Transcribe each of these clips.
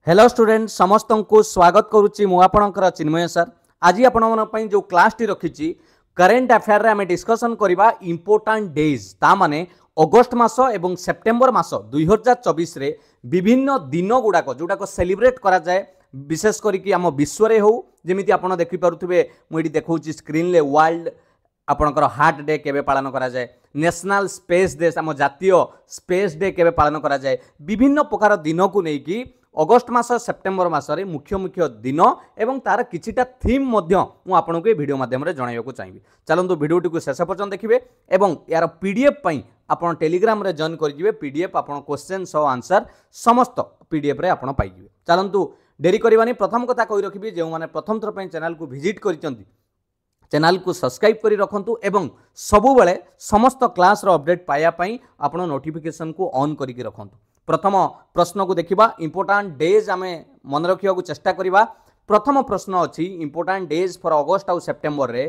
Hello student समस्त को स्वागत करुच्ची मु आपणकर चिन्मय सर। आज आपण जो क्लास टी रखी करेन्ट अफेयर रे आमे डिस्कशन करबा इंपोर्टेंट डेज ता माने अगस्त मास एवं सेप्टेम्बर मास 2024 रे विभिन्न दिन गुड़ाक जोड़ाक सेलिब्रेट करा जाए विशेष करिक आम विश्व रे हो जेमिति आपण देखि पारुथिबे मुइडी देखौची स्क्रीन ले वर्ल्ड आपणकर हार्ट डे केबे पालन करा जाए, नेशनल स्पेस डे आम जातीय स्पेस डे केबे पालन करा जाए, विभिन्न प्रकार दिन को नेकी अगस्त मास सेप्टेम्बर मासरे मुख्य मुख्य दिन एवं तार किछिटा थीम मध्य मु आपनको ए वीडियो माध्यम रे जणाइବାକୁ चाहिबी। चलंतु वीडियोटी को शेष पर्यंत देखिबे एवं यार पीडीएफ पई आपण टेलीग्राम रे जॉइन करि जिवे। पीडीएफ आपण क्वेश्चन सो आंसर समस्त पीडीएफ रे आपण पाइ जिवे। चलंतु देरी करबानी प्रथम कथा कहि रखिबी जे माने प्रथम थर पई चैनल को विजिट करिसंती चैनल को सब्सक्राइब करी रखंतु एवं सबु बेले समस्त क्लास रो अपडेट पाया पई आपण नोटिफिकेशन को ऑन करिक रखंतु। प्रथम प्रश्न को देखिबा इंपोर्टेंट डेज आमे मन रखिया को चेष्टा करिबा। प्रथम प्रश्न अछि इंपोर्टेंट डेज फॉर अगस्त आउ सेप्टेम्बर रे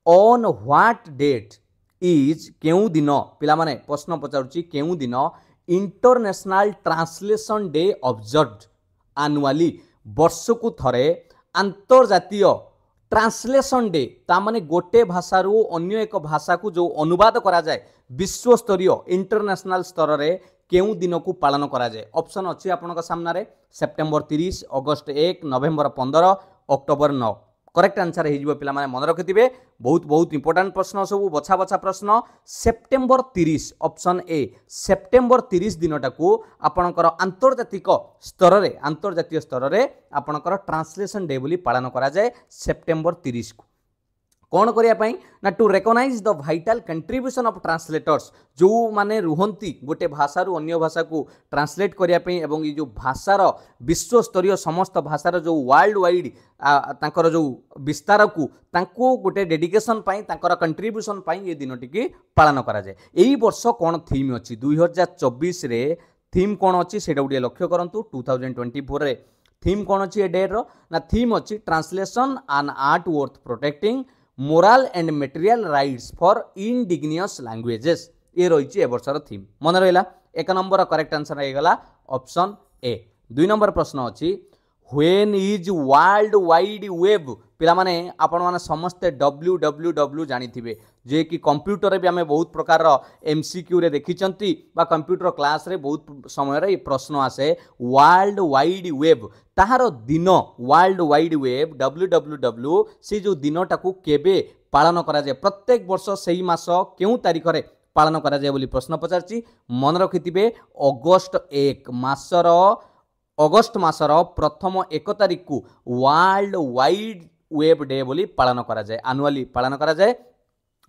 ऑन व्हाट डेट इज केउ दिन पिला माने प्रश्न पचारुची केउ दिन international translation day observed annually वर्षकु थरे अंतर्जातीय ट्रांसलेशन डे ता माने गोटे भाषा रु अन्य एक भाषा को जो अनुवाद करा जाए विश्व स्तरीय इंटरनेशनल स्तर रे केउ दिन को पालन करा जाए। ऑप्शन अच्छी आपन सामने रे सेप्टेम्बर 30, अगस्त 1, नवेम्बर 15, अक्टोबर 9। करेक्ट आंसर हो पिला माने मन रखिथिबे। बहुत बहुत इंपोर्टेंट प्रश्न सब बछा बछा प्रश्न। सेप्टेम्बर 30 ऑप्शन ए सेप्टेम्बर 30 दिनटा को आपणकर अंतर्जातिक स्तर रे अंतर्जातीय स्तर रे आपणकर ट्रांसलेशन डे बोली पालन करा जाए सेप्टेम्बर 30 को। कौन करिया पई ना to recognise the vital contribution of translators जो माने रुहंती गोटे भाषा रु अन्य भाषा को ट्रांसलेट करिया पई एवं ये जो भाषार विश्व स्तरीय समस्त भाषार जो वर्ल्ड वाइड तांकर जो विस्तार को तांको गोटे डेडिकेशन पई तांकर कंट्रीब्यूशन पई ये दिनटी की पालन करा जाए। एई वर्ष कोन थीम अछि 2024 रे थीम कोन अछि सेटा उडे लक्ष्य करंतु। 2024 रे थीम कोन अछि ए डे रो ना थीम अछि translation and art worth protecting morale and material rights for indigenous languages ये रही ए वर्षर थीम। मन रहा एक नंबर करेक्ट आंसर होगा ऑप्शन ए। दुई नंबर प्रश्न अच्छी when is world wide web पिला माने आपण माने समस्ते www जानिथिबे जे कि कंप्यूटर भी आमे बहुत प्रकार एमसीक्यू रे देखिचंती बा कंप्यूटर क्लास रे बहुत समय रे प्रश्न आसे वर्ल्ड वाइड वेब ताहार दिन वर्ल्ड वाइड वेब www से जो दिनटा को केबे पालन करा जाय प्रत्येक वर्ष सेही मास केउ तारिख रे पालन करा जाय बोली प्रश्न पचारची। मन रखिथिबे अगस्त मासर प्रथम 1 तारिख को वर्ल्ड वाइड वेब डे बोली पालन करा जाए एनुअली पालन करा जाए।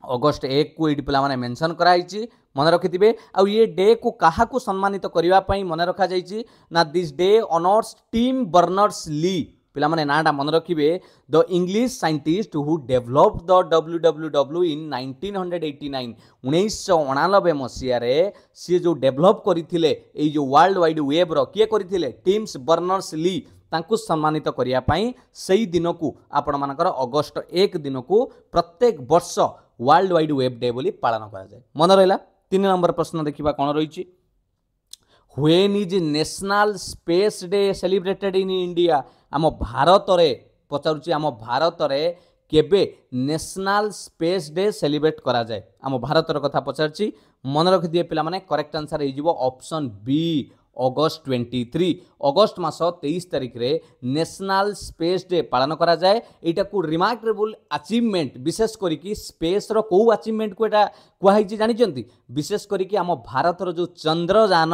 अगस्त 1 को ये पिला माने मेंशन कराई मन रखिथिबे। आ ये डे को काहा को सम्मानित करिवा पई मन रखा जाइछि ना this day honours Tim Berners Lee पिला माने नाटा मन रखिबे the English scientist who developed the www in 1989 1999 मसिया रे सी जो डेवलप करिथिले ए जो वर्ल्ड वाइड वेब रो किए करिथिले टिम्स बर्नर्स ली तांकु सम्मानित करिया पई सेही दिन को आपण मानकर अगस्त 1 दिन को प्रत्येक वर्ष वर्ल्ड वाइड वेब डे बोली पालन करा जाए। मन रहला 3 नंबर प्रश्न देखिबा कोन रहिछि when is national space day celebrated in India आम भारत रे पचारुछि आम भारत रे केबे नेशनल स्पेस डे सेलिब्रेट करा जाए आम भारत रो कथा पचारुछि। मन रखि दिए पिला माने करेक्ट आंसर हे जिवो ऑप्शन बी अगस्त 23 अगस्त मास 23 तारिख रे नेशनल स्पेस डे पालन करा जाए। एटा को रिमार्केबल अचीवमेंट विशेष करिकि स्पेस रो को अचीवमेंट को एटा कुहाई जानिचंती विशेष करिकि आम भारत रो जो चंद्रयान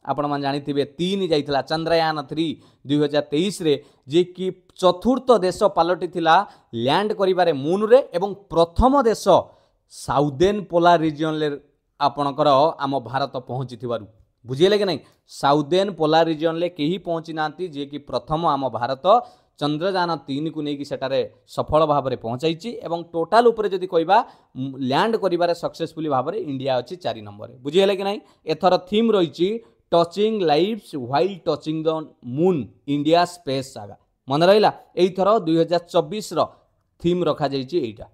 आपण मान जानिथिबे 3 जाइथिला चंद्रयान 3 2023 रे जे कि चतुर्थ देश पालटी थिला लैंड करिबारे मून रे एवं प्रथम देश साउदर्न पोलार रीजन ले आपणकर आम भारत पहुंची थिबारु बुझिले कि नहीं साउदर्न पोलार रीजन ले केही पहुंची नांती जे कि प्रथम आम भारत चंद्रयान 3 को लेकिन सेटारे सफल भाव में पहुंचाई एवं टोटाल उपरे जदि कहबा लैंड करिबारे सक्सेसफुली भाव में इंडिया अच्छी 4 नंबर बुझिले कि नहीं। एथर थीम रही touching lives while touching the moon India space saga मन रहा एथर 2024 रो थीम रखा जाइए एटा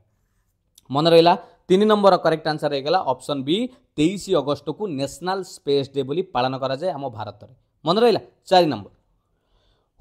मन रहा 3 नंबर करेक्ट आंसर होगा ऑप्शन बी 23 अगस्त को नेशनल स्पेस डे बोली पालन करा जाए आम भारत में मन रहा 4 number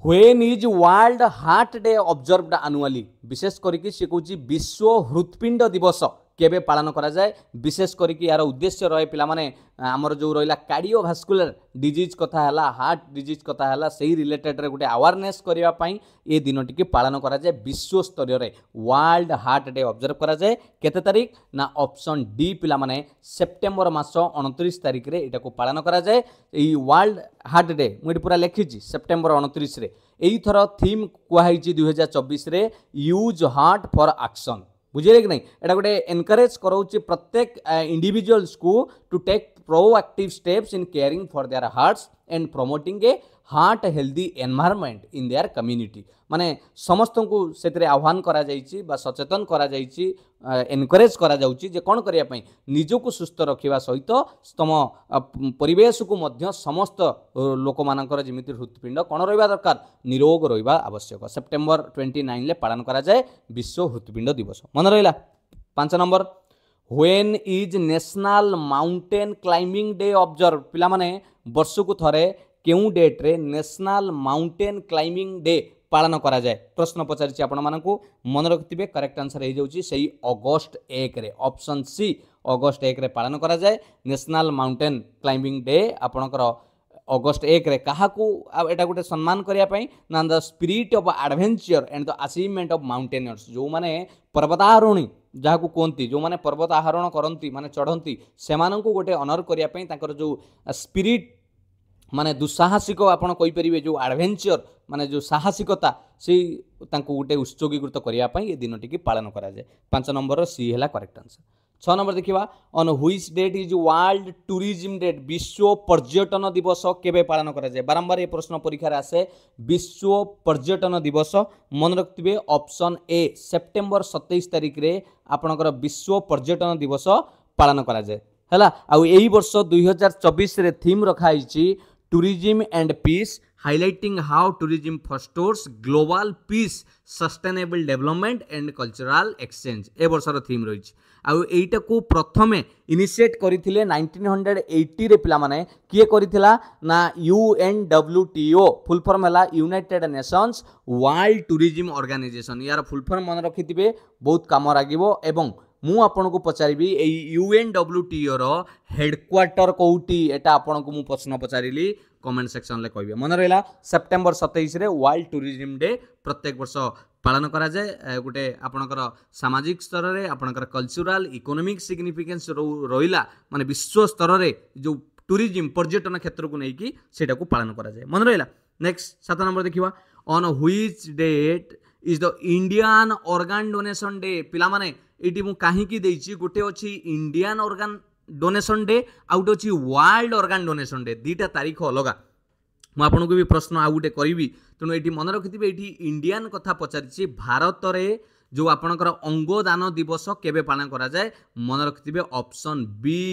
when is world heart day observed annually विशेष करके से कहूँ विश्व हृत्पिंड दिवस केबे पालन करा जाए विशेष करके यार उद्देश्य रहे पिला माने आमर जो रहा कार्डियोभास्कुलर डिजीज कथा है हार्ट डिजीज कथा है से रिलेटेड रे गोटे अवेयरनेस करने ये दिन टी पालन करा जाए विश्व स्तर रे वर्ल्ड हार्ट डे ऑब्जर्व करा जाए केते तारीख ना ऑप्शन डी पिला माने सेप्टेम्बर मास 29 तारीख रे एटा को पालन करा जाए ये वर्ल्ड हार्ट डे मुझे पूरा लिखी सेप्टेम्बर 29 रे एई थर थीम कुहाई 2024 रे यूज हार्ट फॉर एक्शन बुझे कि नहीं एटा गोटे एनकरेज कराऊँ प्रत्येक इंडिविजुअल्स को to take proactive steps in caring for their hearts and promoting a heart healthy environment in their community माने समस्त को से आह्वान करा जाइछि बा सचेतन करा जाइछि एनकरेज करा जाउछि जे कोन करिया पई निजको सुस्थ रखिबा सहित तम परिवेश को मध्य समस्त लोक मानकर जेमिति हृत्पिंड कोन रहिबा दरकार निरोग रहिबा आवश्यक सेप्टेम्बर 29 ले पालन करा जाए विश्व हृत्पिंड दिवस मन रहिला 5 number when is national mountain climbing day observe पिला माने वर्ष को थरे केउ डेट रे नेशनल माउंटेन क्लाइंबिंग डे पालन करा जाए प्रश्न पचारि आपण मानकु मन रखिथिबे करेक्ट आंसर हो जाउची सही अगस्त 1 रे ऑप्शन सी अगस्त 1 रे पालन करा जाए नेशनल माउंटेन क्लाइंबिंग डे आपणकर अगस्त 1 रे काहाकू एटा गोटे सम्मान करिया पई ना the spirit of adventure and the achievement of mountaineers जो माने पर्वतारोहणी जहाँ को कहती जो माने पर्वत आरोहण करती माने चढ़ती से गोटे ऑनर करिया पई ताकर जो स्पिरिट माने दुस्साहसिक आपण कहि परिबे जो एडवेंचर माने जो साहसिकता से तांको गोटे उत्सर्गीकृत करिया पई ए दिन टिके पालन करा जाए 5 नंबर सी हैला करेक्ट आंसर 6 नंबर देखिबा on which date is World Tourism date विश्व पर्यटन दिवस केबे पालन करा जाए बारंबार ये प्रश्न परीक्षा रे आसे विश्व पर्यटन दिवस मन रखथिबे ऑप्शन ए सेप्टेम्बर 27 तारिख रे आपणकर विश्व पर्यटन दिवस पालन करा जाए हैला आ एही वर्ष 2024 रे थीम रखाइछि tourism and peace highlighting how tourism fosters global peace sustainable development and cultural exchange ए वर्षर थीम रही आउ एटा को प्रथमे इनिशिएट करथिले 1980 रे पिला माने किए करथिला ना UNWTO फुल फॉर्म हला United Nations World Tourism Organisation यार फुल फॉर्म मन रखिथिबे बहुत काम लागिवो एवं मु आपन को पचारिबी ए UNWTO रो हेडक्वार्टर कोउटी एटा आपन को मु प्रश्न पचारिली कमेंट सेक्शन ले कहबे मन रहला सेप्टेम्बर 27 रे वर्ल्ड टूरिज्म डे प्रत्येक वर्ष पालन करा जाए गोटे आपणकर सामाजिक स्तर रे आपणकर कल्चरल इकोनॉमिक सिग्निफिकेंस रहिला माने विश्व स्तर रे जो टूरिज्म पर्यटन क्षेत्र को नेकी सेटा को पालन करा जाए मन रहला नेक्स्ट 7 नंबर देखिबा on which date is the Indian Organ Donation Day पिला माने एटी मु काहे की देछि गोटे अछि इंडियन ऑर्गन डोनेशन डे आउट अछि वर्ल्ड ऑर्गन डोनेशन डे दीटा तारीख अलग मु आपनको भी प्रश्न आउ गोटे करी तेणु ये मन रखिथे ये इंडियन कथा पचारि भारत में जो आपणकर अंगदान दिवस केबे पालन करा जाए मन रखिथे ऑप्शन बी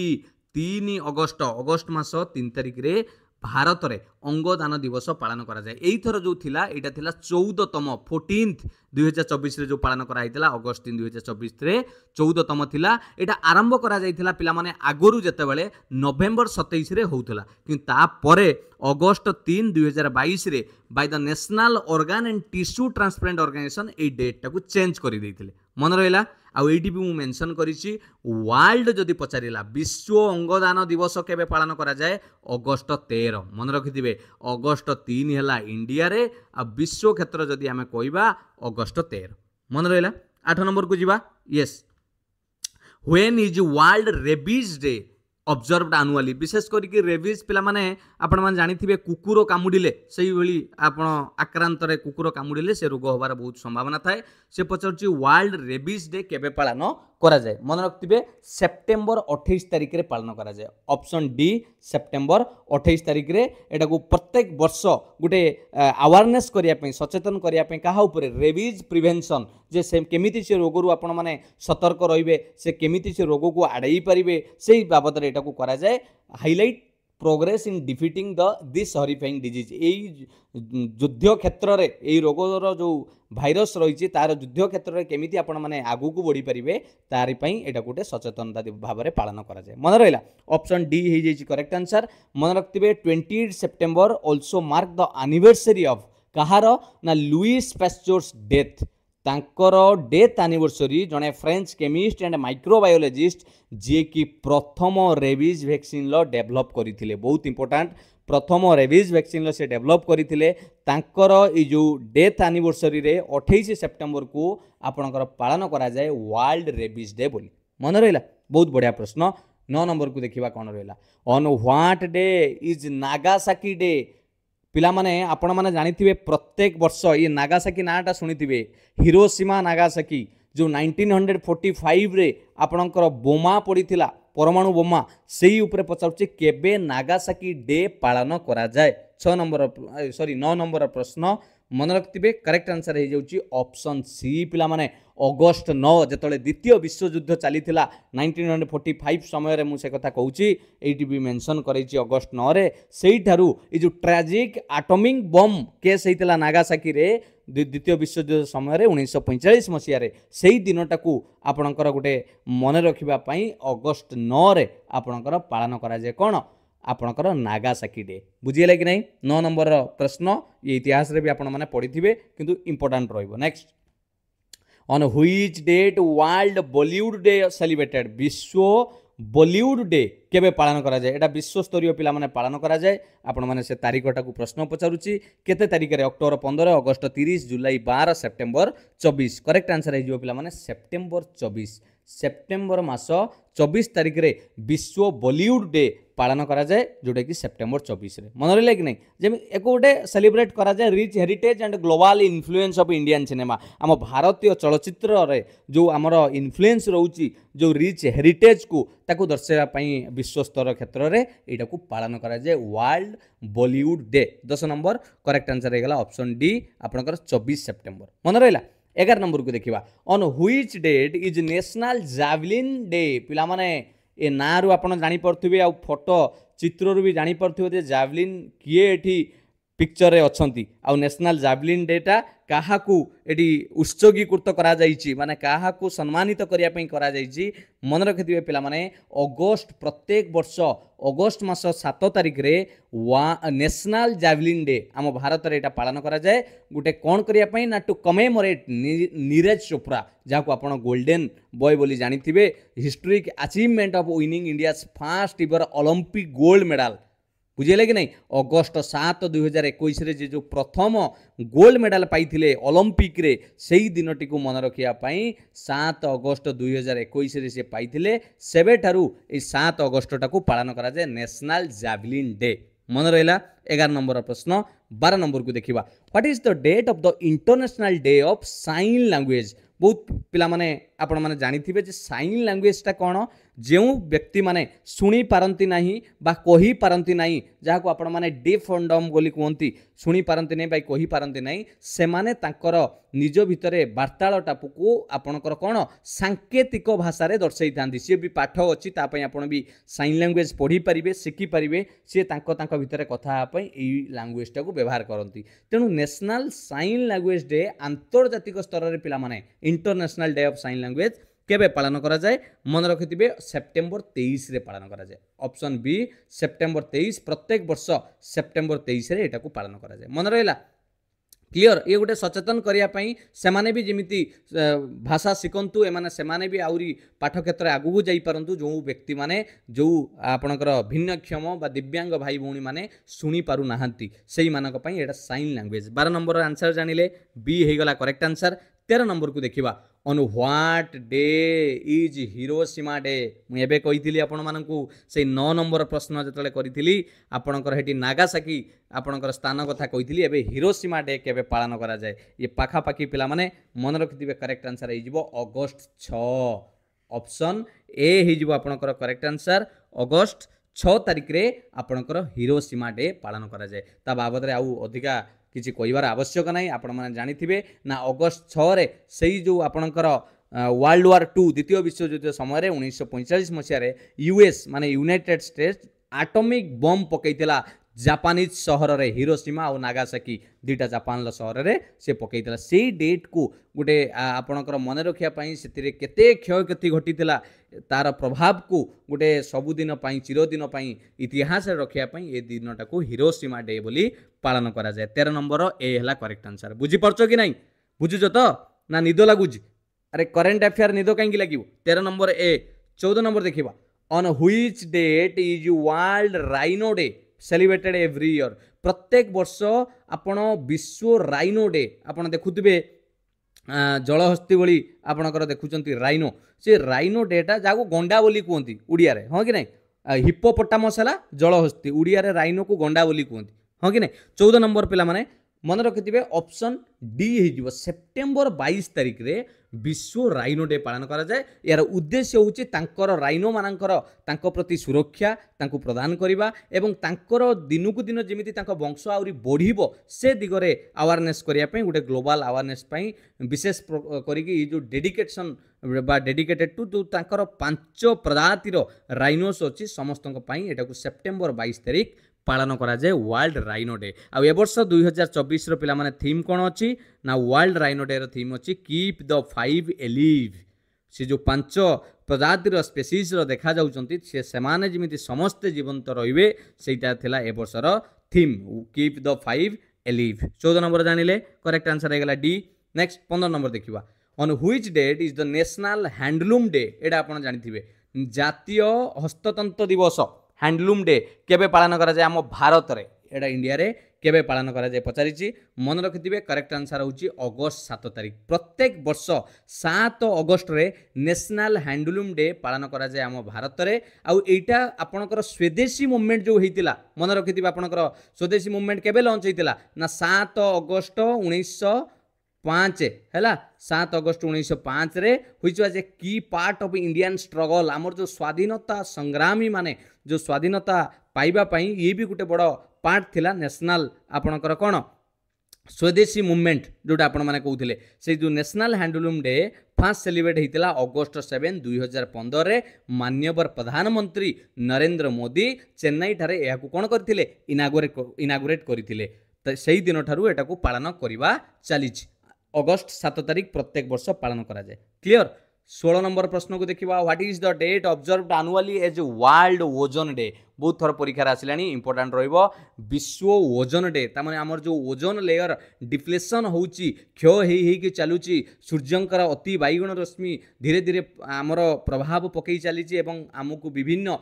3 अगस्त मास 3 तारिख रे भारत में अंगदान दिवस पालन करा जाए एई थर जो थिला एटा थिला 14तम 14th 2024 रे जो पालन करा हितला अगस्त 3 2024 रे 14तम थिला एटा आरंभ करा जाइथिला पिला माने आगरु जते बेले नवेम्बर 27 रे होउथला कि ता परे अगस्त 3 2022 रे by the National Organ and Tissue Transplant Organisation ए डेट टाकू चेंज करि दैथिले मन रहिला आउ एटी भी मेंशन करिछि वर्ल्ड जदि पचारिला विश्व अंगदान दिवस केबे पालन करा जाए अगस्त 13 मन रखिथिबे अगस्त 3 हैला इंडिया रे आ विश्व क्षेत्र जदि आमे कहबा अगस्त 13 मन रहिला 8 नंबर को जीवा yes when is world rabies day observed annually विशेष करके रेबीज पिला माने आपण मान जानिथिबे कुकुर कामुडिले सही भली आपण आक्रांत रे कुकुर कामुडिले से रोग होबार बहुत संभावना थाए से पचरची वर्ल्ड रेबीज डे केबे पालन करा जाए मन रखथिबे सेप्टेम्बर 28 तारिख रे पालन करा जाए ऑप्शन डी सेप्टेम्बर 28 तारिख रे एटा को प्रत्येक वर्ष गुटे अवेयरनेस करिया पई सचेतन करिया पई काहा ऊपर रेबीज प्रिवेंशन जे से केमिति से रोग रु आपण माने सतर्क रहिबे से केमिति से रोग को आड़ाई परिबे सेही बाबत रे एटा को करा जाए highlight progress in defeating the this horrifying disease एई युद्ध क्षेत्र रे एई रोगर जो भाइरस रही तार युद्ध क्षेत्र में केमिति आपण माने आगु को बढ़ी पारिबे तारि पई एटा गोटे सचेतनता भाव में पालन करा जाए मन रहिला ऑप्शन डी हो जाइछि करेक्ट आंसर मन रखथिबे 28 September also mark the anniversary of कहार ना लुईस पास्चर्स डेथ तांकर डेथ एनिवर्सरी जड़े फ्रेंच केमिस्ट एंड माइक्रोबायोलॉजिस्ट जी कि प्रथम रेबीज वैक्सीन डेभलप करते बहुत इंपोर्टेंट प्रथम रेबीज वैक्सीन से डेभलप करते तांकर ये जो डेथ एनिवर्सरी रे 28 सेप्टेम्बर को आपणकर पालन करा जाए वर्ल्ड रेबीज डे बोली मन रहा बहुत बढ़िया प्रश्न 9 नंबर को देखा कौन रहा on what day is Nagasaki day पिला माने आपण माने जानिथिबे प्रत्येक वर्ष ये नागासाकी नाटा सुनिथिबे हिरोशिमा नागासाकी जो 1945 रे आपणकर बोमा पड़ीथिला परमाणु बोमा सेही उपरे पचारुछि केबे नागासाकी डे पालन करा जाए 6 नंबर सॉरी 9 नंबर प्रश्न मन रखिथे करेक्ट आंसर हो जाउछि ऑप्शन सी पिला माने अगस्त 9 जेतले द्वितीय विश्वयुद्ध चलीथिला 1945 समय रे मु से कथा कहूछि एटी भी मेंशन करैछि अगस्त 9 रे सेही ठारू ए जो ट्रेजिक एटॉमिक बम केस हेतिला नागासाकी रे द्वितीय विश्वयुद्ध समय रे 1945 मसिया रे सेही दिनटाकू आपणकर गोटे मन रखिबा पई अगस्त 9 रे आपणकर पालन करा जाय कोन आपणकर नागासाकी डे बुझिले कि नहीं 9 नंबर प्रश्न ये इतिहास रे भी आपण माने पढ़िथिबे किंतु इंपोर्टेंट रहइबो next on which date world Bollywood day celebrated विश्व बॉलीवुड डे केबे पालन करा जाए एटा विश्व स्तरीय पिला माने पालन करा जाए आपण माने से तारीखटा को प्रश्न पचारुची केते तारीख रे अक्टोबर 15 अगस्त 30 जुलाई 12 सेप्टेम्बर 24 करेक्ट आंसर है पिला माने सेप्टेम्बर 24 सेप्टेम्बर मास 24 तारीख रे विश्व बॉलीवुड डे पालन करा जाए जोटा कि सेप्टेम्बर 24 रे मन रहा कि नहीं जमी एक गोटे सेलिब्रेट करा जाए rich heritage and global influence of Indian cinema आम भारतीय चलचित्र रे जो आमर इन्फ्लुएंस रोची जो रिच हेरिटेज को ताकू दर्शाइबा पई विश्व स्तर क्षेत्र रे एटा को पालन करा जाए world Bollywood day 10 number correct answer हेगला ऑप्शन डी आपनकर 24 सेप्टेम्बर मन रहा 11 नंबर को देखिबा on which date is national javelin day पिला माने ए ना रु आपण जानि परथिबे आ फोटो चित्र रु भी जानि परथिबे जे जावलिन किए एठी पिक्चर रे अछंती आ नेशनल जावलिन डेटा काहाकू एटी उत्सर्गीकृत करा जाइछि माने काहाकू सम्मानित करिया पई करा जाइछि मन रखिथिबे पिला माने अगस्त प्रत्येक वर्ष अगस्त मास 7 तारिख रे नेशनल जावलिन डे आम भारत रे एटा पालन करा जाए गुटे कोन करिया पई ना टू कमेमोरेट नीरज चोपड़ा जाको आपण गोल्डन बॉय बोली जानिथिबे historic achievement of winning India's first ever Olympic gold medal बुझे कि नहीं अगस्त 7 2021 रे जो प्रथम गोल्ड मेडल पाइथिले ओलंपिक रे सेही दिनटी को मन रखिया पई 7 अगस्त 2021 रे से पाइथिले सेबे ठारू ए 7 अगस्त टाको पालन करा जाय नेशनल जावलिन डे मन रहिला 11 नंबर प्रश्न 12 नंबर को देखिबा what is the date of the international day of Sign Language बहुत पिला माने आपण माने जानिथिबे जे साइन लैंग्वेज ता कोन जो व्यक्ति माने सुनी पारंती नाही बा कही पारंती नाही जाको आपण माने डेफ एंड डम बोली कहंती सुनी पारंती नाही बा कही पारंती नाही से माने तांकर निज भितरे वार्तालाप को आपणकर कोन सांकेतिक भाषा रे दर्शाई थांती सी भी पाठ अछि ता पई आपण भी साइन लैंग्वेज पढ़ी परिबे सिखी परिबे से तांको भितरे कथा पई एई लैंग्वेज टा को व्यवहार करंती तेनु नेशनल साइन लैंग्वेज डे अंतर्जातिक स्तर रे पिला माने international day of Sign language केबे पालन करा जाए मन रखिथिबे सेप्टेम्बर 23 रे पालन करा जाए ऑप्शन बी सेप्टेम्बर 23 प्रत्येक वर्ष सेप्टेम्बर 23 रे एटा को पालन करा जाए मन रहला क्लियर ये गोटे सचेतन करिया पई सेमाने भी जेमिति भाषा शिखंतु एमाने सेमाने भी आउरी पाठ क्षेत्र आगु जाई परंतु जो व्यक्ति माने जो आपणकर भिन्नक्षम बा दिव्यांग भाई भौणी माने सुनी पारु नाहंती सेही मानक पई एटा साइन लैंग्वेज 12 नंबर आंसर जानिले बी हे गला करेक्ट आंसर 13 नंबर को देखिबा on what day is Hiroshima day मु एबे कहिथिली आपण मानकू से 9 नंबर प्रश्न जतले करिथिली आपणकर हेटी नागासाकी आपणकर स्थान कथा कहिथिली एबे हिरोशिमा डे केबे पालन करा जाए ये पाखा पाखी पिला माने मन रखिथिबे करेक्ट आंसर हे जिवो अगस्त 6 ऑप्शन ए हे जिवो आपणकर करेक्ट आंसर अगस्त 6 तारिख रे आपणकर हिरोशिमा डे पालन करा जाए ता बाबद रे आउ अधिका किसी कहबार आवश्यक ना आपण मैंने जानी ना अगस्त 6 रे सही जो आपणकर वर्ल्ड वार 2 द्वितीय विश्वयुद्ध समय 1945 मसीह यूएस माने यूनाइटेड स्टेट्स एटॉमिक बम पकईला जापानीज सहर रे हिरोशिमा और नागासाकी दुईटा जापान सहर रे से पकईला से डेट को गोटे आपणकर मन रखापी से केते क्षयक्षति घटीला तार प्रभाव को गोटे सबुदिन चिरदिन इतिहास रखापी ये दिनटा को हिरोशिमा डे बोली पालन करा जाए। 13 नंबर ए है करेक्ट आंसर। बुझीपारछ कि नहीं? बुझुच तो ना निद लगुच? अरे करेन्ट अफेयर निद कहीं लगे? 13 नंबर ए। 14 नंबर देखा on which date is World Rhino Day celebrated every year. प्रत्येक वर्ष आपण विश्व राइनो डे आपण देखुथिबे जलहस्ती भली आपणकर देखुचंती राइनो से राइनो डेटा जहाँ गंडा बोली कहती उड़िया रे हाँ कि नहीं हिप्पोपोटामस है जलहस्ती उड़िया रे राइनो को गंडा बोली कहती हाँ कि नहीं। 14 नंबर पिला माने मन रखिथिबे ऑप्शन डी हो सेप्टेम्बर 22 तारिख रे विश्व राइनो डे पालन करा जाए। यार उद्देश्य होची तांकर राइनो मानकर तांको प्रति सुरक्षा तांको प्रदान करिबा एवं तांकर दिनुकु दिन जेमिति तांको वंश आउरी बढ़िबो से दिगरे अवेयरनेस करिया पई गोटे ग्लोबल अवेयरनेस पई विशेष करिकि ये जो डेडिकेशन बा डेडिकेटेड टू जो तांकर 5 प्रजातिर राइनोस अछि समस्तक पई एटाकु सेप्टेम्बर 22 तारिख पालन करा जाए वर्ल्ड राइनो डे। आ ए वर्ष 2024 रो पिला माने थीम कोन अछि ना वर्ल्ड राइनो डे रो थीम अछि कीप द 5 एलिव। से जो 5 प्रजातिर स्पेसीज रो देखा जाउचंती से माने जिमिति समस्त जीवंत रहिबे सेटा थिला ए वर्ष रो theme keep the 5 alive. 14 number जानिले करेक्ट आंसर हे गेला डी। नेक्स्ट 15 नंबर देखिबा on which date is the national handloom day. एटा आपण जानिथिबे जातीय हस्ततंत्र दिवस हैंडलूम डे केबे पालन करा जाए आम भारत रे एडा इंडिया रे केबे पालन करा जाए पचारिछि मन रखिथिबे करेक्ट आंसर होची अगस्त 7 तारिख। प्रत्येक वर्ष 7 अगस्त रे नेशनल हैंडलूम डे पालन करा जाए आम भारत रे। आउ एटा आपणकर स्वदेशी मूवमेंट जो हेतिला मन रखिथिबे आपणकर स्वदेशी मूवमेंट केबे लॉन्च हेतिला ना 7 अगस्त 1905 है 7 अगस्त 1905 रे हुई जे की पार्ट ऑफ इंडियन स्ट्रगल आमर जो स्वाधीनता संग्रामी माने जो स्वाधीनता पाइबा पई ये भी गोटे बड़ पार्ट थिला नेशनल आपणकर कोन स्वदेशी मूवमेंट जोटा आपण माने कहउथिले से जो national handloom day fast celebrate होता अगस्त 7 2015 रे माननीय प्रधानमंत्री नरेंद्र मोदी चेन्नई ठारे याकू कोन करथिले इनागुरेट करथिले। तो सही दिन ठारू एटा को पालन करबा चलीछि अगस्त 7 तारिख प्रत्येक वर्ष पालन करा जाए। क्लियर। 16 नंबर प्रश्न को देखिबा what is the date observed annually as World Ozone Day. बहुत थर परीक्षा आसिलानी इंपोर्टेंट रहिबो विश्व ओजोन डे तामाने हमर जो ओजोन लेयर डिप्लेशन होउची क्षय हेई कि चलुची सूर्यंकर अति बाइगुण रश्मि धीरे धीरे हमर प्रभाव पकई चलीची एवं हमकु विभिन्न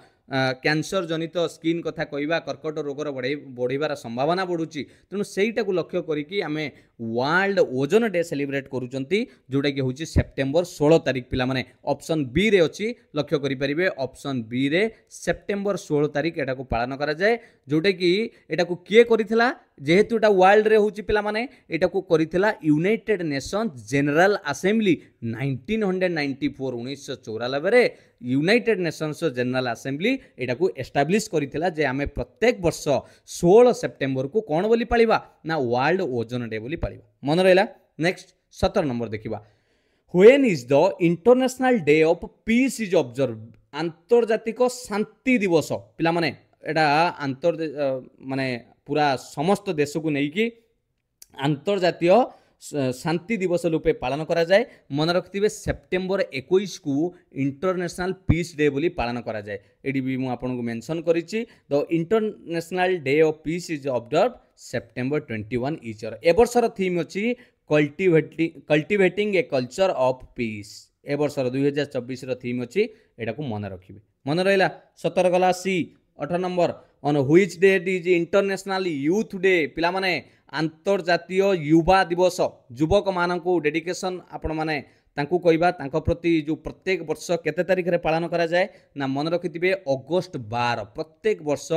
कैंसर जनित स्किन कथा कहवा कर्कट रोगर बढ़िबार संभावना बढ़ुची तेणु सहीटा को लक्ष्य करिकि आमे वर्ल्ड ओजोन डे सेलिब्रेट करूचंती जोटा कि होची सेप्टेम्बर 16 तारिख। पिला माने ऑप्शन बी रे अछि लक्ष्य करि परिबे ऑप्शन बी रे सेप्टेम्बर 16 तारिख एटा को पालन करा जाए जोटा कि एटा को किए करिथिला जेहेतु एटा वर्ल्ड रे होची पिला माने एटा को करिथिला यूनाइटेड नेशंस जनरल असेंबली 1994 रे यूनाइटेड नेशंस जनरल असेंबली एटा को एस्टाब्लिश करिथिला जे आमे प्रत्येक वर्ष 16 सेप्टेम्बर को कोन बोली पालिबा ना वर्ल्ड ओजोन डे बोली पालिबा मन रहला। नेक्स्ट 17 नंबर देखिबा when is the international day of peace is observe. आंतर्जातिक शांति दिवस पिला माने एटा माने पूरा समस्त देश को नहीं अंतर्जातीय शांति दिवस रूपे पालन करा जाए। मन रखिथिबे सेप्टेम्बर 21 को इंटरनेशनल पीस डे बोली पालन करा जाए। एडी भी मु आपन को मेंशन करिछि the international day of peace is observe September 21 each year. ए वर्षर थीम अछि cultivating a culture of peace. ए वर्षर 2024 रो थीम अछि एटा को मन रखिबे मन रहला। 17 गला C 18 number on which date is international youth day. पिला माने अंतर्जातीय युवा दिवस युवक मानक डेडिकेशन आपण माने तांकू कहबा तांको प्रति जो प्रत्येक वर्ष केते तारिख रे पालन करा जाए ना मन रखिथिबे अगस्त 12 प्रत्येक वर्ष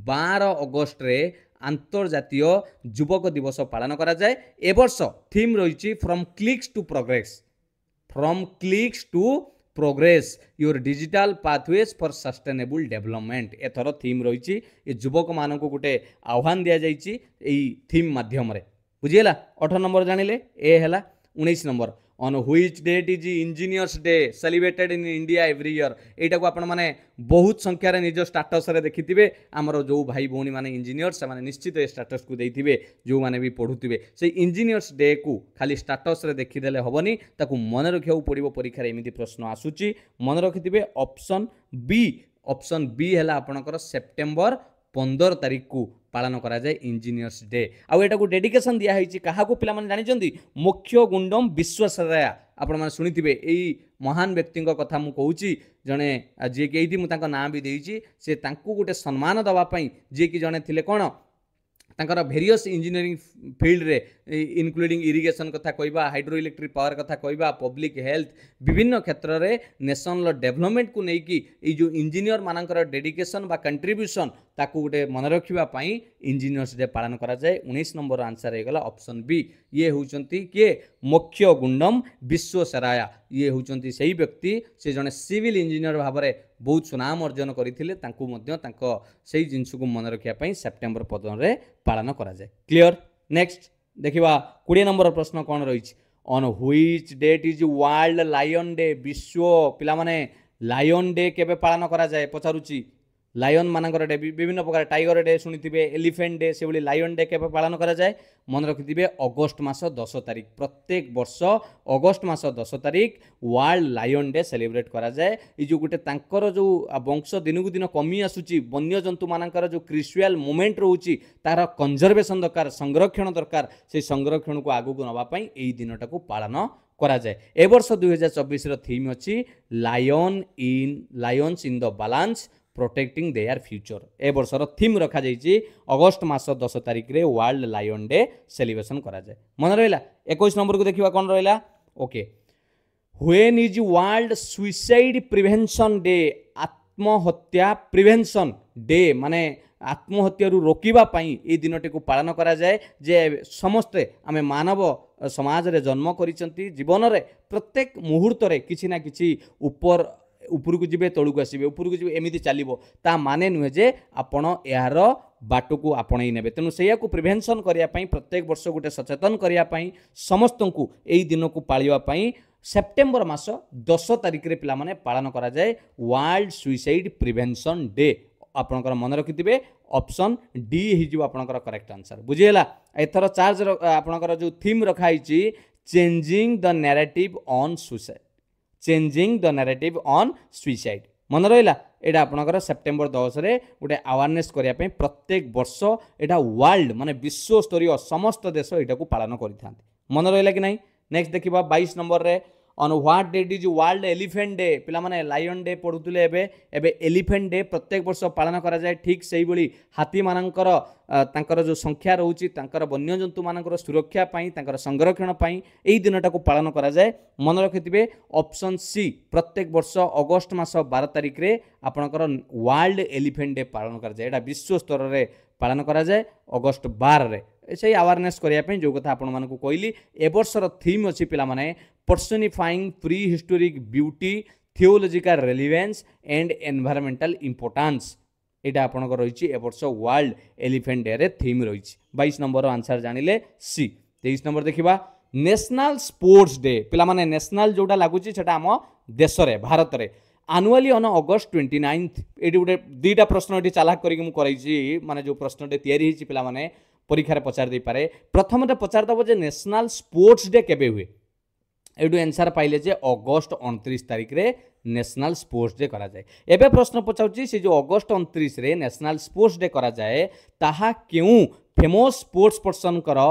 12 अगस्त रे अंतर्जातीय युवक दिवस पालन करा जाए। ए वर्ष थीम रहिछि from clicks to progress progress your digital pathways for sustainable development एथर थीम रही युवक मान को गोटे आह्वान दि जाइए थीम माध्यम रे बुझीगला। 18 नंबर जानिले ए हैला। 19 number on which date is Engineers Day celebrated in India every year. एटा को आपण माने बहुत संख्या रे निज स्टेटस रे देखिथिबे हमरो जो भाई भौणी माने इंजीनियर से माने निश्चित ए स्टेटस को देथिबे जो माने भी पढुथिबे से इंजीनियर्स डे को खाली स्टेटस रे देखि देले हबनी ताकू मन रखियो पड़िबो परीक्षा रे एमिति प्रश्न आसुची मन रखिथिबे ऑप्शन बी हैला आपनकर सेप्टेम्बर 15 तारीख को पालन करा जाए इंजीनियर्स डे। आउ एटा को डेडिकेशन दिया होईची काहा को पिला माने जानि जंदी मुख्य गुंडम विश्वेश्वरैया आपण माने सुनिथिबे एई महान व्यक्ति कथा मु कहूची जणे जे कि एठी मु तांका नाम भी देईची से तांकू गोटे सम्मान दवा पई जे कि जणे थिले कोन तांकर भेरियस इंजीनियरिंग फील्ड रे इनक्लूडिंग इरिगेशन कथा कहबा हाइड्रो इलेक्ट्रिक पावर कथा कहबा पब्लिक हेल्थ विभिन्न क्षेत्र रे नेशनल डेवलपमेंट को नेकी ए जो इंजीनियर मानकर डेडिकेशन बा कंट्रीब्यूशन ताकू गोटे मन रखिबा पई इंजीनियर्स डे पालन करा जाए। 19 नंबर आंसर हे गला ऑप्शन बी। ये होचंती के मुख्य गुंडम विश्वेश्वरैया ये होचंती सही व्यक्ति से जने सिविल इंजीनियर भाव में बहुत सुनाम अर्जन करथिले तांकू मध्य तांको सही जिंस को मन रखिया पई सेप्टेम्बर 15 रे पालन करा जाए। क्लियर। नेक्स्ट देखिबा 20 नंबर प्रश्न कोन रहिछि on which date is world lion day विश्व पिला माने लायन डे केबे पालन करा जाए पचारुची लायन मानकर डे विभिन्न प्रकार टाइगर डे शुणिथिबे एलिफेंट डे से भली लायन डे केबे पालन करा जाए मन रखिथिबे अगस्त मास 10 तारीख प्रत्येक वर्ष अगस्त मास 10 तारीख वर्ल्ड लायन डे सेलिब्रेट करा जाए। ई जो गुटे तांकर जो वंश दिन को दिन कमी आसुची वन्य जंतु मानकर जो क्रिस्युअल मूवमेंट रहउची तार कंजर्वेशन दरकार संरक्षण दरकार से संरक्षण को आगु को नबा पई एई दिनटा को पालन करा जाए। ए वर्ष 2024 रो थीम अछि lions in the balance protecting their future. ए वर्षर थीम रखा जाइए अगस्त मास 10 तारीख रे वर्ल्ड लायन डे सेलिब्रेशन करा जाए। मन रहा 21 नंबर को देखिबा कोन रहा okay when is world suicide prevention day आत्महत्या प्रिवेंशन डे माने आत्महत्या रोकवा ये दिनटी को पालन करा जाए जे समस्ते आमे मानव समाज रे जन्म करिसंती जीवन रे प्रत्येक मुहूर्त रे किछि ना किछि उपरକୁ ଯିବେ ତଳକୁ ଆସିବେ ଉପରକୁ ଯିବେ ଏମିତି ଚାଲିବ ତା ମାନେ ନୁହେଁ ଯେ ଆପଣ ଏହାର ବାଟକୁ ଆପଣେଇ ନେବେ। ତେଣୁ ସେଇଆକୁ ପ୍ରିଭେନ୍ସନ୍ କରିବା ପାଇଁ ପ୍ରତ୍ୟେକ ବର୍ଷ ଗୋଟେ ସଚେତନ କରିବା ପାଇଁ ସମସ୍ତଙ୍କୁ ଏଇ ଦିନକୁ ପାଳିବା ପାଇଁ ସେପ୍ଟେମ୍ବର ମାସ 10 ତାରିଖରେ ପିଲାମାନେ ପାଳନ କରାଯାଏ ୱାର୍ଲଡ ସୁଇସାଇଡ୍ ପ୍ରିଭେନ୍ସନ୍ ଡେ। ଆପଣଙ୍କର ମନେ ରଖିଥିବେ ଅପସନ୍ ଡି ହେଇଯିବ ଆପଣଙ୍କର କରେକ୍ଟ ଆନ୍ସର। ବୁଝିହେଲା। ଏଥର ଚାର୍ଜ ଆପଣଙ୍କର ଯେଉଁ ଥିମ୍ ରଖା ହେଇଛି changing the narrative on suicide changing the narrative on suicide मन रहा यहाँ आपंकर सेप्टेम्बर 10 रे गोटे अवेयरनेस करने प्रत्येक वर्ष यहाँ वर्ल्ड माने विश्व स्तरीय समस्त देश यहाँ को पालन करते मन रहा कि नहीं। नेक्स्ट देखा 22 नंबर रे on what date is World elephant Day पिला माने लायन डे पढ़ुले एबे एलिफेंट डे प्रत्येक वर्ष पालन करा जाए ठीक से ही हाथी मानकर तांकर जो संख्या रोची तांकर वन्यजंतु मानकर सुरक्षा पाई तांकर संरक्षण पाई एई दिनटा को पालन करा जाए। मन रखिथिबे ऑप्शन सी प्रत्येक वर्ष अगस्त मास 12 तारिख रे आपनकर वर्ल्ड एलिफेंट डे पालन करा जाए। एटा विश्व स्तर रे पालन करा जाए अगस्त 12 रे से अवेयरनेस करने जो कथा आपण मानकु कहली। ए वर्षर थीम अछि पिला माने personifying prehistoric beauty theological relevance and environmental importance एटा आपनकर रही ए वर्ष वर्ल्ड एलिफेंट डे रे थीम रही। 22 नंबर आंसर जानिले सी। 23 नंबर देखिबा नेशनल स्पोर्ट्स डे पिला माने नेशनल जोटा लागुची सेटा हम देश रे भारत रे आनुअली ऑन अगस्त 29 एटी गोटे दुईटा प्रश्न ये चालाक करई माने जो प्रश्न तैयारी पिला माने परीक्षा रे पचार दे पारे। प्रथम पचार दब जे नेशनल स्पोर्ट्स डे केबे हुए एडु आंसर पाइले जे अगस्त 29 तारिख रे नेशनल स्पोर्ट्स डे करा जाए। एबे प्रश्न पचाउची से जो अगस्त 29 रे नेशनल स्पोर्ट्स डे करा जाए ताहा क्यों फेमस स्पोर्ट्स पर्सन कर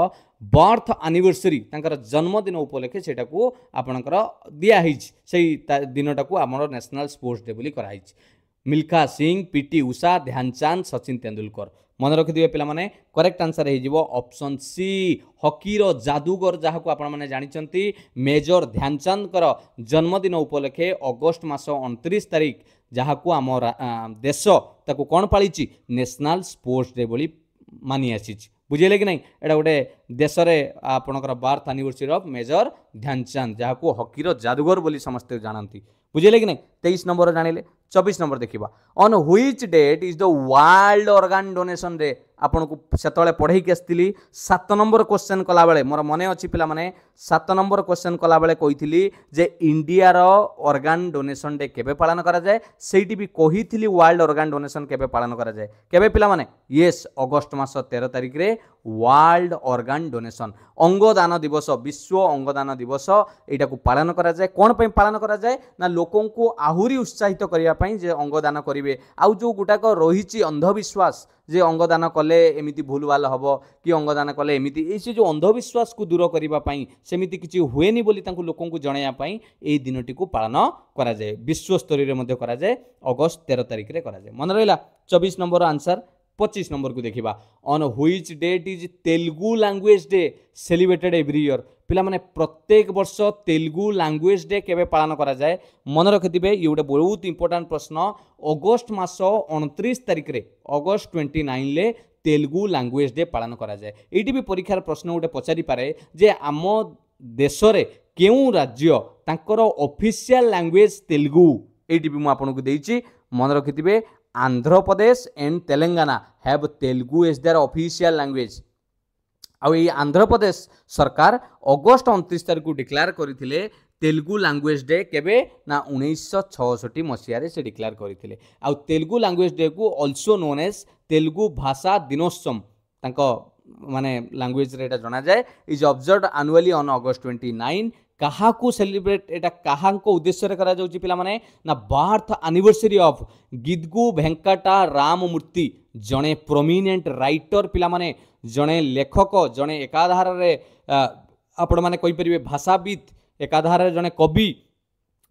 बर्थ एनिवर्सरी तांकर जन्मदिन उपलक्षे सेटा को आपनकर दिया हिच सेही दिनटा को हमर नेशनल स्पोर्ट्स डे बोली करा हिच। मिल्खा सिंह पीटी उषा ध्यानचंद सचिन तेंदुलकर मन रखिदिबे पिला माने करेक्ट आंसर हे जिवो ऑप्शन सी हॉकी रो जादूगर जहाँ को आपण माने जानिचंती मेजर ध्यानचंद कर जन्मदिन उपलक्षे अगस्त मास 29 तारिख जहाँ को आम देश ताको कौन पाली नेशनल स्पोर्ट्स डे बोली मानि आसीछि। बुझेले कि नहीं एटा गोटे देश रे आपनकर birth anniversary of Major Dhyanchand जहाँ को हॉकी रो जादूगर बोली समस्त जानती। बुझेले कि नहीं। 23 नंबर जानिले। 24 नंबर देखिबा on which date is the World Organ Donation Day आपन को सेतले पढ़ाई के आसती 7 नंबर क्वेश्चन कला बेले मोर मने अच्छी पिला माने 7 नंबर क्वेश्चन कला बेले कही जे इंडिया रो ऑर्गन डोनेशन डे केबे पालन करा जाए सेठी भी कही वर्ल्ड ऑर्गन डोनेशन केबे पालन करा जाए केबे पिला माने यस अगस्त मास 13 तारिख रे वर्ल्ड ऑर्गन डोनेशन अंगदान दिवस विश्व अंगदान दिवस एटा को पालन करा जाए कोन पे पालन करा जाए ना लोकों को आहुरी उत्साहित करिया पई जे अंगदान करिवे आउ जो गुटाक रहिछि अंधविश्वास जे अंगदान कले एमिति भूलभाल हबो कि अंगदान कले एमिति ए जो अंधविश्वास को दूर करिबा पई सेमिति किछि हुएनी बोली तांको लोकों को जणाया पई ए दिनटी को पालन करा जाए विश्व स्तरीय रे मध्ये करा जाए अगस्त 13 तारिख रे करा जाए मन रहिला 24 नंबर आंसर 25 नंबर को देखिबा on which date is Telugu Language Day celebrated every year पिला माने प्रत्येक वर्ष तेलुगु लैंग्वेज डे केबे पालन करा जाए मन रखिथिबे ये गोटे बहुत इंपोर्टेंट प्रश्न अगस्त मास 29 तारिख रे अगस्त 29 ले तेलुगु लैंग्वेज डे पालन करा जाए एटी भी परीक्षार प्रश्न गोटे पचारि पारे जे आम देश रे केउ राज्य तांकर ऑफिशियल लैंग्वेज तेलुगु एटी भी मु आपन को देइछि मन रखिथिबे Andhra Pradesh and Telangana have Telugu as their official language आउ ये आंध्र प्रदेश सरकार अगस्त 29 तारिख को डिक्लेयर करथिले तेलुगु लैंग्वेज डे केबे ना 1966 मसीह रे से डिक्लेयर करथिले आउ तेलुगु लैंग्वेज डे को आल्सो नोन एज तेलुगु भाषा दिनोत्सव तांको माने लैंग्वेज रे एटा जणा जाए is observed annually on August 29 कहा को सेलिब्रेट एटा कहा को उद्देश्य रे करा जाउची पिला माने ना birth anniversary of गिदगु Venkata Ramamurthy जणे प्रोमिनेंट राइटर पिला माने जणे लेखक जणे एकाधार रे आपण माने कहि परिबे भाषाविद एकाधार रे जणे कवि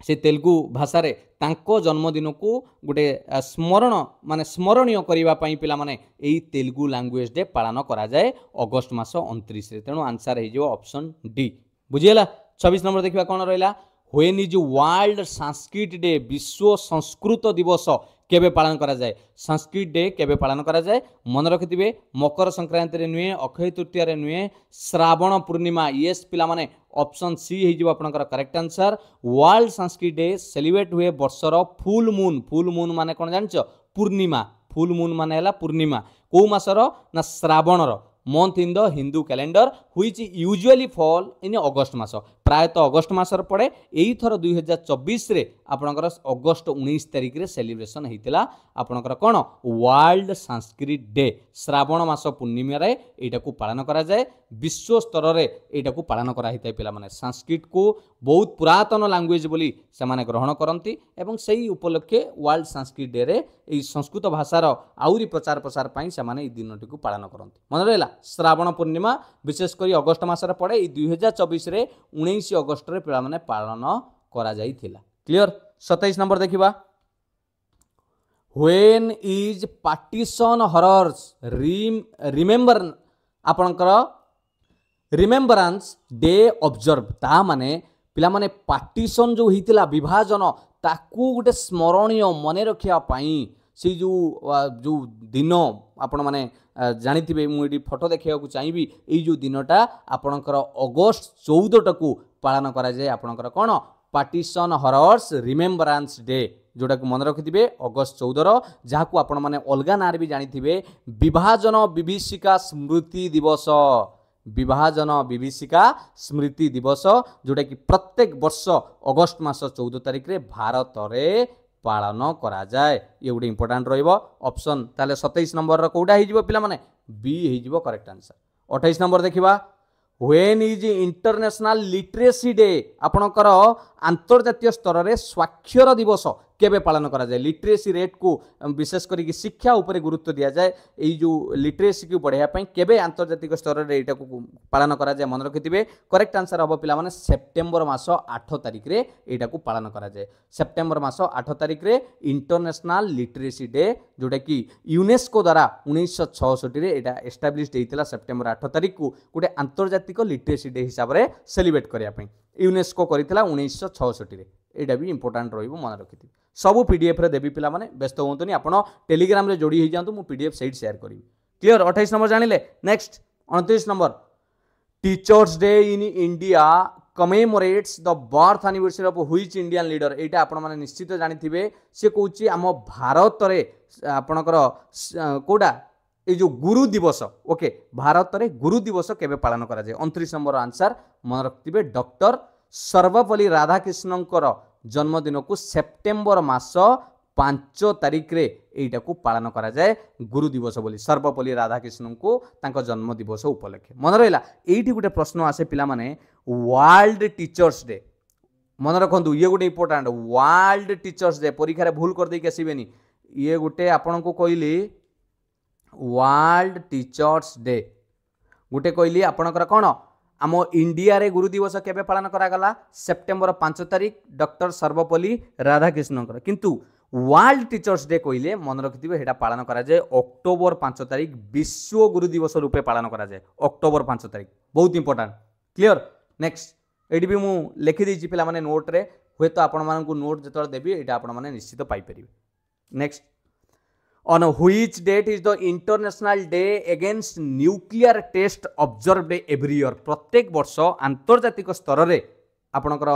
से तेलुगु भाषा रे तांको जन्मदिन को गोटे स्मरण माने स्मरणीय करिवा पई पिला माने एई तेलुगु लैंग्वेज डे पालन करा जाए अगस्त मास 29 रे तेणु आंसर हे जो ऑप्शन डी बुझियला 26 नंबर देखिबा कोन रहला when is world Sanskrit day विश्व संस्कृत दिवस केबे पालन करा जाए संस्कृत डे केबे पालन करा जाए मन रखिथिबे मकर संक्रांति रे नुए अक्षय तृतीया रे नुए श्रावण पूर्णिमा यस पिला माने ऑप्शन सी हे जो आपनकर correct answer world Sanskrit day celebrate हुए वर्षर फुल मून माने कोन जानछ पूर्णिमा फुल मून माने हला पूर्णिमा को मासर ना श्रावणर month in the Hindu calendar which usually fall in August मास प्रायतः अगस्त मासर पड़े यही थर 2024 रे आपनकर अगस्त 19 तारिख रे सेलिब्रेशन हेतिला आपनकर कोन वर्ल्ड संस्कृत डे श्रावण मास पूर्णिमा रे एटा को पालन करा जाए विश्व स्तर रे एटा को पालन करा हिताय पिला माने संस्कृत को बहुत पुरातन लैंग्वेज बोली से माने ग्रहण करंती एवं सही उपलक्षे वर्ल्ड संस्कृत डे रे एई संस्कृत भाषार आउरी प्रचार प्रसार पई से माने ए दिनटी को पालन करंती मन रहला श्रावण पूर्णिमा विशेष करी अगस्त मासर पड़े 2024 रे 19 अगस्त रे पिला माने पालन करा जाइथिला क्लियर 27 नंबर देखिबा when is partition horrors remember आपनकर रिमेंबरेंस डे ऑब्जर्व ता माने पिला माने पार्टीशन जो हितिला विभाजन ताकू गोटे स्मरणीय मन रखिया पई से जो दिन आपण माने जानिथिबे मुडी फोटो देखिया को चाहिबी ए जो दिनटा आपनकर अगस्त 14 टकू पालन करा जाय आपनकर कोन पार्टीशन हॉरर्स रिमेंबरेंस डे जोटा को मन रखिथिबे अगस्त 14 जहा को आपण माने अलगा नार भी जानिथिबे विभाजन विभीषिका स्मृति दिवस विभाजन विभीषिका स्मृति दिवस जोटा कि प्रत्येक वर्ष अगस्त मास 14 तारिख रे भारत रे पालन करा जाए ये गोटे इंपोर्टेंट रहिबो ऑप्शन ताले 27 नंबर रो कोडा हिजिबो पिला माने बी हिजिबो करेक्ट आंसर 28 नंबर देखिबा when is international literacy day आपनकर अंतर्जातीय स्तर रे स्वाक्षर दिवस केबे पालन करा जाए लिटरेसी रेट को विशेष करी शिक्षा ऊपर गुरुत्व दिया जाए ये जो लिटरेसी को बढ़ाया पई केबे अंतर्जातिक स्तर रे एटा को पालन करा जाए मन रखिथिबे करेक्ट आंसर हबो पिला माने सेप्टेम्बर मास 8 तारिख रे एटा को पालन करा जाए सेप्टेम्बर मास 8 तारिख रे इंटरनेशनल लिटरेसी डे जोटा कि यूनेस्को द्वारा 1966 रे एटा एस्टैब्लिश्ड हेतिला सेप्टेम्बर 8 तारिख को गोटे अंतर्जातिक लिटरेसी डे हिसाब रे सेलिब्रेट करिया पई यूनेस्को करितला 1966 रे एटा भी इंपोर्टेंट रहिबो मन रखिथिबे सबु पीडीएफ रे देबी पिला माने व्यस्त होंतुनी आपण टेलीग्राम रे जोड़ी हो जांतु मु पीडीएफ साइट शेयर करी क्लियर 28 नंबर जानिले next 29 number teachers day in India commemorates the birth anniversary of which Indian leader एटा आपण माने निश्चित जानिथिबे से कहूची आम भारत रे आपणकर कोडा ये जो गुरु दिवस ओके भारत में गुरु दिवस केबे पालन करा जाए 29 नंबर आंसर मन रखिबे डॉक्टर सर्वपल्ली राधाकृष्णन जन्मदिन को सेप्टेम्बर मास 5 तारिख रे एटा को पालन करा जाए गुरु दिवस बोली सर्वपल्ली राधाकृष्णन को तांको जन्म दिवस उपलक्षे मन रहा एठी गोटे प्रश्न आसे पिला माने वर्ल्ड टीचर्स डे मन रखु ये गोटे इंपोर्टाट वर्ल्ड टीचर्स डे परीक्षा भूल कर देके आसबेनी ये गोटे आपण को कहली वर्ल्ड टीचर्स डे गोटे कहली आपणकर कौन आम इंडिया रे गुरु दिवस केबे पालन करागला सेप्टेम्बर 5 तारिख डॉक्टर सर्वपल्ली राधाकृष्णन किंतु वर्ल्ड टीचर्स डे कहले मन रखिथे हेटा पालन करा जाए अक्टोबर 5 तारिख विश्व गुरु दिवस रूपे पालन करा जाए अक्टोबर 5 तारिख बहुत इंपोर्टेंट क्लियर नेक्स्ट एटी भी मु लिखि देछि पिला माने नोट रे हुए तो आपण मानकु नोट जतल देबी एटा आपण माने निश्चित पाई परिबे next on which date is the international day against nuclear test observed every year प्रत्येक वर्ष आंतर्जातिक स्तर रे आपणकर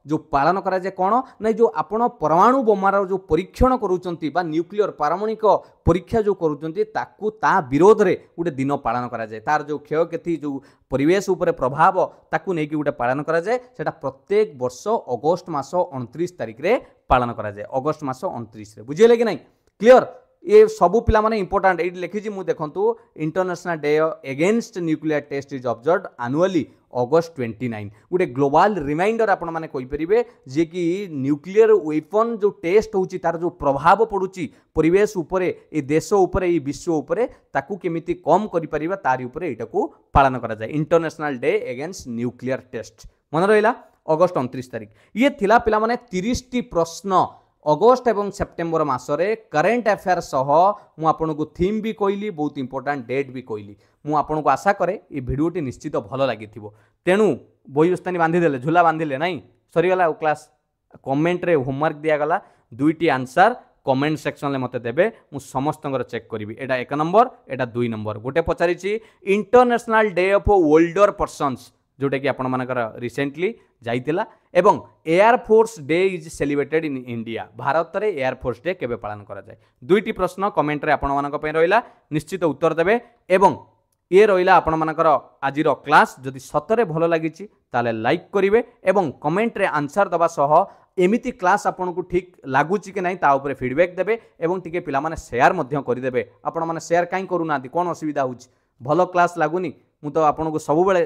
जो पालन करा जाए कौन ना जो आपण परमाणु बोमार जो परीक्षण करूचंती बा न्यूक्लियर पारमाणिक परीक्षा जो करूचंती ताकू ता विरोध रे गोटे दिन पालन करा जाए तार जो क्षयक्षति जो परिवेश उपरे प्रभाव ताकू नेकी गोटे पालन करा जाए सेटा प्रत्येक वर्ष अगस्त मास 29 तारिख रे पालन करा जाए अगस्त मास 29 रे बुझिले कि नहीं क्लियर ये सबू पिला माने इंपोर्टेंट ये लिखी मु देखंतु international day against nuclear test is observed annually August 29 गोटे ग्लोबल रिमाइंडर आपण माने कहि परिबे जे कि न्यूक्लियर वेपन जो टेस्ट होची तार जो प्रभाव पड़ुची परिवेश उपरे ए देश उपरे ए विश्व उपरे ताकू केमिति कम करि परिबा तारि उपरे एटा को पालन करा जाय International day against nuclear Test मन रहिला अगस्त 29 तारिख ये थिला पिला माने 30 टी प्रश्न अगस्त एवं सेप्टेम्बर मासरे करेन्ट अफेयर सह मु आपनको थीम भी कहली बहुत इंपोर्टेंट डेट भी कहली मु आपनको आशा करे ये भिडियोटी निश्चित भल लगी तेणु बही बस्तानी बांधिदेले झूला बांधिले नाई सरीगला क्लास कमेंट रे होमवर्क दिगला दुईटी आंसर कमेंट सेक्शन में मत देबे मु समस्त चेक करी एटा 1 नंबर एटा 2 नंबर गोटे पचारि international day of older persons जोटा कि आपण मानकर रिसेंटली जाइतिला एवं air force day is celebrated in India Bharat में एयरफोर्स डे केबे पालन करा जाए दुईटी प्रश्न कमेंट रे आपण मानक पय रहिला निश्चित उत्तर देबे एवं ये रहिला आपण मानकर आजिर क्लास जदि सतरे भल लागिछि ताले लाइक करिवे एवं कमेंट रे आंसर दबा सह एमिति क्लास आपन को ठीक लागुछि कि नहीं ता ऊपर फीडबैक देबे एवं टिके पिला माने शेयर मध्य करि देबे आपण माने शेयर काई करू नांती कोन असुविधा होछि भल क्लास लागुनी मु तो आपन को सब बेले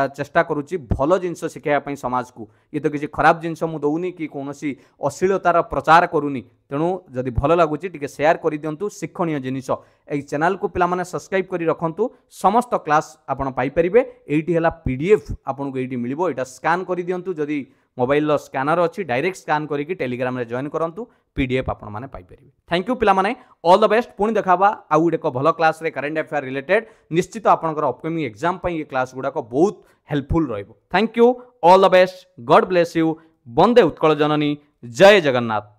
चेष्टा करुच्ची भल जिनस शिखाई समाज को ये तो किसी खराब जिनस मु दौनी कि कौन अश्लीलतार प्रचार करूनी तेणु जदि भल लगुच टे सेयार कर दिंतु शिक्षणीय जिनिस ए चैनल को पिला माने सब्सक्राइब करी रखंतु समस्त क्लास आपन पाई परिबे एठी हला पीडीएफ आपन को एठी मिलिबो एटा स्कैन करी दिंतु जदि मोबाइल रो स्कैनर अच्छी डायरेक्ट स्कैन करके टेलीग्राम रे जॉइन करंतु पीडीएफ आपन माने पाई परिबे थैंक यू पिला माने ऑल द बेस्ट पुणी देखाबा आउ एक भल क्लास रे करेंट अफेयर रिलेटेड निश्चित आपनकर अपकमिंग एग्जाम पई ये क्लास गुडा को बहुत हेल्पफुल रहिबो thank you all the best God bless you वंदे उत्कल जननी जय जगन्नाथ।